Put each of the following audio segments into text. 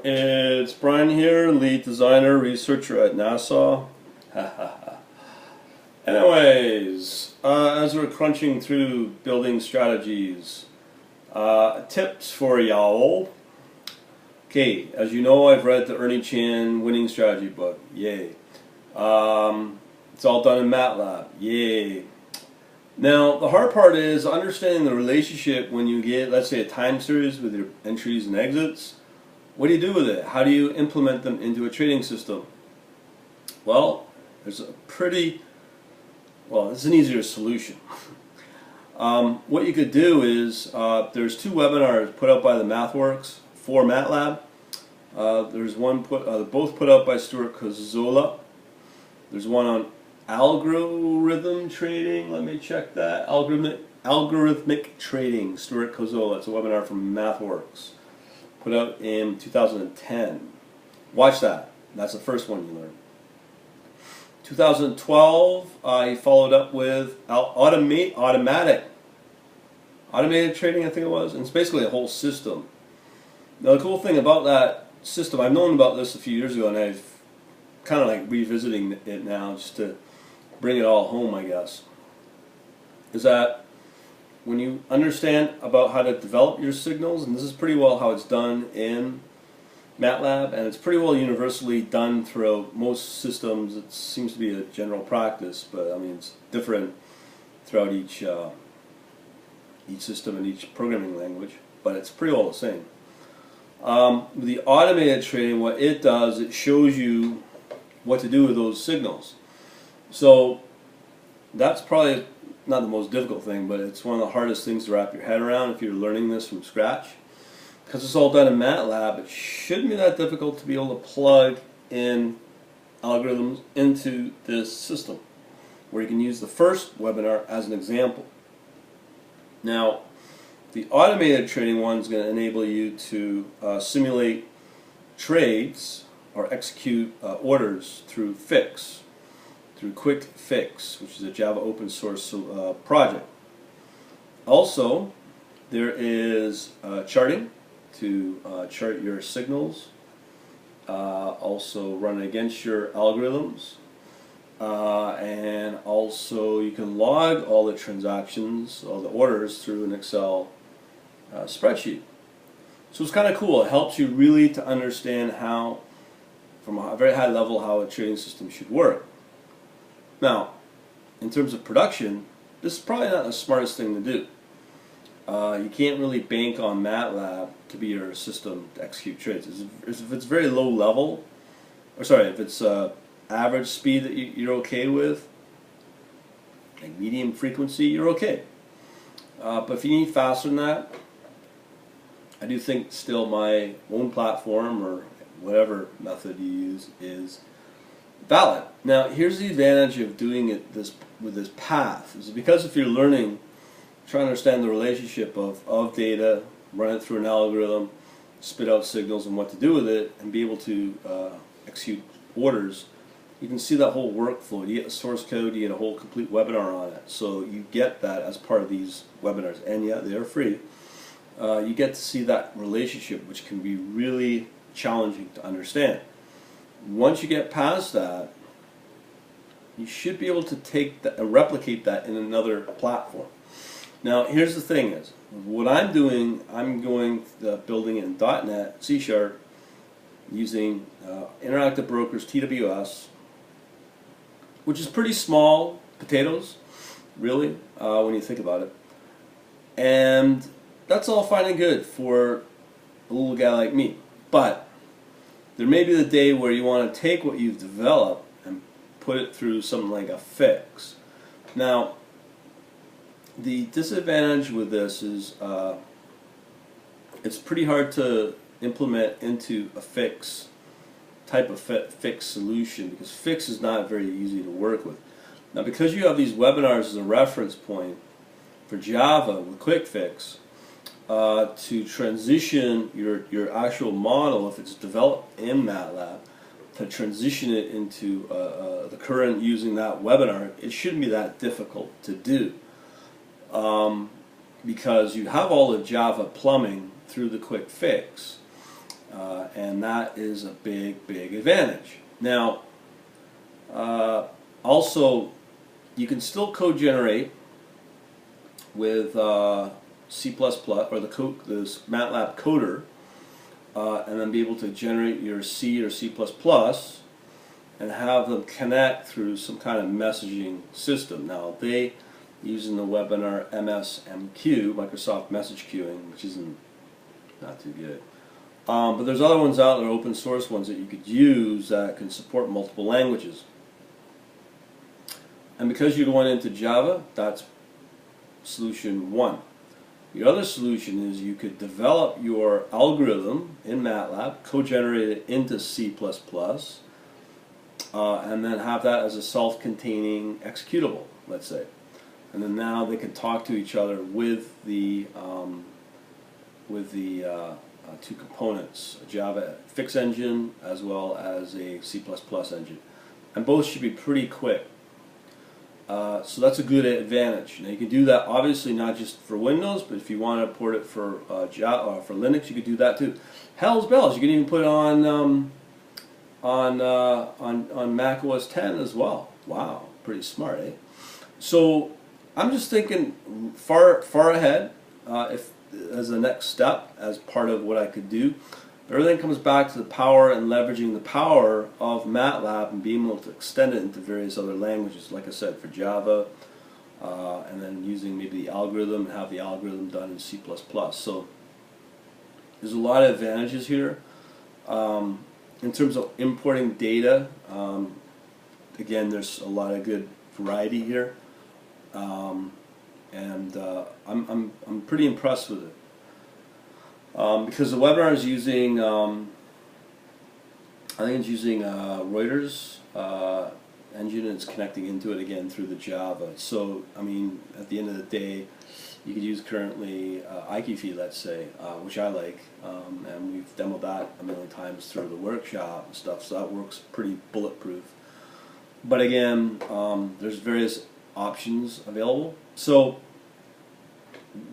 It's Brian here, lead designer, researcher at NASA. Anyways, as we're crunching through building strategies, tips for y'all. Okay, as you know, I've read the Ernie Chan Winning Strategy book. Yay. It's all done in Matlab. Yay. Now, the hard part is understanding the relationship when you get, let's say, a time series with your entries and exits. What do you do with it? How do you implement them into a trading system? Well, there's a it's an easier solution. What you could do is, there's two webinars put out by the MathWorks for Matlab. There's one both put out by Stuart Kozzola. There's one on algorithm trading. Let me check that. Algorithmic trading. Stuart Kozzola. It's a webinar from MathWorks, put out in 2010. Watch that. That's the first one you learn. 2012, he followed up with automated trading, I think it was, and it's basically a whole system. Now the cool thing about that system, I've known about this a few years ago, and I've kind of like revisiting it now just to bring it all home, I guess, is that when you understand about how to develop your signals, and this is pretty well how it's done in Matlab, and it's pretty well universally done throughout most systems. It seems to be a general practice, but I mean it's different throughout each system and each programming language, but it's pretty well the same. With the automated trading, what it does, it shows you what to do with those signals. So that's probably not the most difficult thing, but it's one of the hardest things to wrap your head around if you're learning this from scratch. Because it's all done in Matlab, it shouldn't be that difficult to be able to plug in algorithms into this system, where you can use the first webinar as an example. Now, the automated trading one is going to enable you to simulate trades or execute orders through Quick Fix, which is a Java open source project. Also, there is charting to chart your signals, also run against your algorithms, and also you can log all the transactions, all the orders through an Excel spreadsheet. So it's kind of cool. It helps you really to understand how, from a very high level, how a trading system should work. Now, in terms of production, this is probably not the smartest thing to do. You can't really bank on Matlab to be your system to execute trades. If it's very low level, or sorry, if it's average speed that you're okay with, like medium frequency, you're okay. But if you need faster than that, I do think still my own platform or whatever method you use is valid. Now, here's the advantage of doing it with this path, is because if you're learning, trying to understand the relationship of data, run it through an algorithm, spit out signals and what to do with it, and be able to execute orders, you can see that whole workflow. You get the source code, you get a whole complete webinar on it. So you get that as part of these webinars, and yeah, they are free. You get to see that relationship, which can be really challenging to understand. Once you get past that, you should be able to take that and replicate that in another platform. Now, here's the thing: is what I'm doing. I'm going building in .NET Csharp using Interactive Brokers TWS, which is pretty small potatoes, really, when you think about it. And that's all fine and good for a little guy like me. But there may be the day where you want to take what you've developed and put it through something like a fix. Now, the disadvantage with this is it's pretty hard to implement into a type of fix solution, because fix is not very easy to work with. Now, because you have these webinars as a reference point for Java with Quick Fix, to transition your actual model, if it's developed in Matlab, to transition it into the current using that webinar, it shouldn't be that difficult to do. Because you have all the Java plumbing through the Quick Fix. and that is a big advantage. Now, also, you can still code generate with C++ or this Matlab coder, and then be able to generate your C or C++ and have them connect through some kind of messaging system. Now, they using the webinar MSMQ, Microsoft Message Queuing, which isn't not too good. But there's other ones out there, open source ones that you could use that can support multiple languages. And because you're going into Java, that's solution one. The other solution is you could develop your algorithm in Matlab, co-generate it into C++, and then have that as a self-containing executable, let's say. And then now they can talk to each other with the two components, a Java fix engine as well as a C++ engine. And both should be pretty quick. So that's a good advantage. Now you can do that obviously not just for Windows, but if you want to port it for Java, for Linux, you could do that too. Hell's bells, you can even put it on Mac OS X as well. Wow, pretty smart, eh? So I'm just thinking far ahead. If as a next step, as part of what I could do. Everything comes back to the power and leveraging the power of Matlab and being able to extend it into various other languages, like I said, for Java, and then using maybe the algorithm and have the algorithm done in C++. So there's a lot of advantages here. In terms of importing data, again, there's a lot of good variety here. And I'm pretty impressed with it, because the webinar is using I think it's using Reuters engine, and it's connecting into it again through the Java. So I mean, at the end of the day, you could use currently IQFeed, let's say, which I like, and we've demoed that a million times through the workshop and stuff. So that works pretty bulletproof. But again, there's various options available. So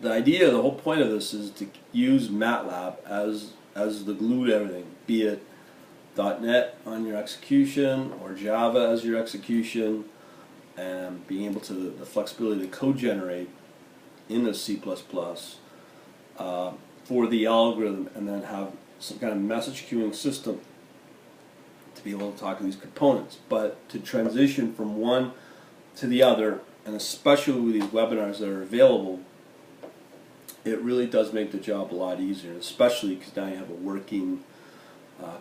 the idea, the whole point of this is to use Matlab as the glue to everything, be it .NET on your execution or Java as your execution, and being able to, the flexibility to code generate in the C++ for the algorithm, and then have some kind of message queuing system to be able to talk to these components. But to transition from one to the other, and especially with these webinars that are available, it really does make the job a lot easier, especially because now you have a working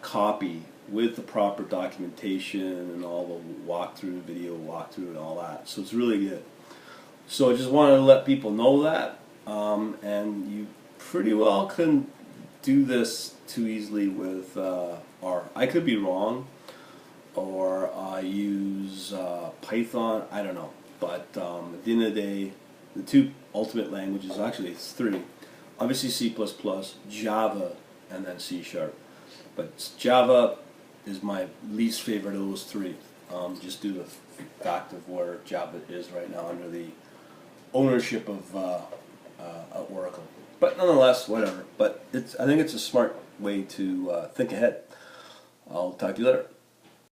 copy with the proper documentation and all the walkthrough, video walkthrough and all that. So it's really good. So I just wanted to let people know that, and you pretty well couldn't do this too easily with R. I could be wrong, or use Python, I don't know. But at the end of the day, the two ultimate languages, actually it's three, obviously C++, Java, and then C#. But Java is my least favorite of those three, just due to the fact of where Java is right now under the ownership of Oracle. But nonetheless, whatever. But I think it's a smart way to think ahead. I'll talk to you later.